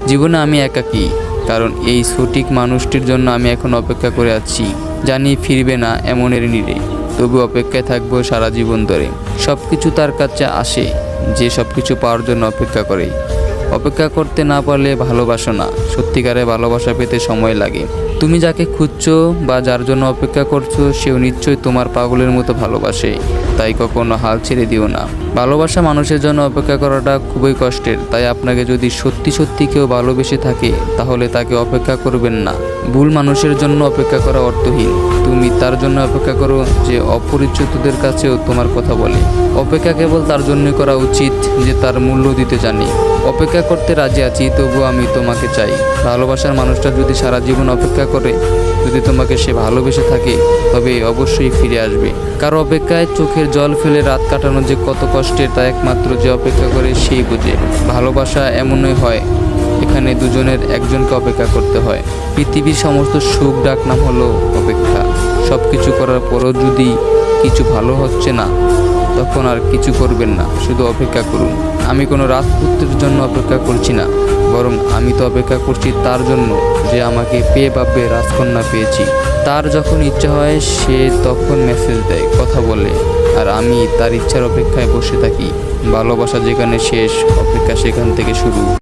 জীবনে আমি একাকী, কারণ এই সঠিক মানুষটির জন্য আমি এখন অপেক্ষা করে আছি। জানি ফিরবে না এমনের নিরে, তবু অপেক্ষায় থাকবো সারা জীবন ধরে। সব কিছু তার কাছে আসে যে সব কিছু পাওয়ার জন্য অপেক্ষা করে। অপেক্ষা করতে না পারলে ভালোবাসো না, সত্যিকারের ভালোবাসা পেতে সময় লাগে। তুমি যাকে খুঁজছো বা যার জন্য অপেক্ষা করছো, সেও নিশ্চয়ই তোমার পাগলের মতো ভালোবাসে। তাই কখনো হাল ছেড়ে দিও না। ভালোবাসা মানুষের জন্য অপেক্ষা করাটা খুবই কষ্টের, তাই আপনাকে যদি সত্যি সত্যি কেউ ভালোবেসে থাকে তাহলে তাকে অপেক্ষা করবেন না। ভুল মানুষের জন্য অপেক্ষা করা অর্থহীন। তুমি তার জন্য অপেক্ষা করো যে অপরিচিতদের কাছেও তোমার কথা বলে। অপেক্ষা কেবল তার জন্যই করা উচিত যে তার মূল্য দিতে জানে। অপেক্ষা করতে রাজি আছি, তবু আমি তোমাকে চাই। ভালোবাসার মানুষটা যদি সারা জীবন অপেক্ষা করে, যদি তোমাকে সে ভালোবেসে থাকে, তবে অবশ্যই ফিরে আসবে। কারো অপেক্ষায় চোখের জল ফেলে রাত কাটানো যে কত কষ্টের, তা একমাত্র যে অপেক্ষা করে সেই বোঝে। ভালোবাসা এমনই হয়, এখানে দুজনের একজনকে অপেক্ষা করতে হয়। পৃথিবীর সমস্ত সুখ ডাক নাম হলো অপেক্ষা। সব কিছু করার পরও যদি কিছু ভালো হচ্ছে না, তখন আর কিছু করবেন না, শুধু অপেক্ষা করুন। আমি কোনো রাজপুত্রের জন্য অপেক্ষা করছি না, বরং আমি তো অপেক্ষা করছি তার জন্য যে আমাকে পেয়ে ভাববে রাজকন্যা পেয়েছি। তার যখন ইচ্ছা হয় সে তখন মেসেজ দেয়, কথা বলে, আর আমি তার ইচ্ছার অপেক্ষায় বসে থাকি। ভালোবাসা যেখানে শেষ, অপেক্ষা সেখান থেকে শুরু।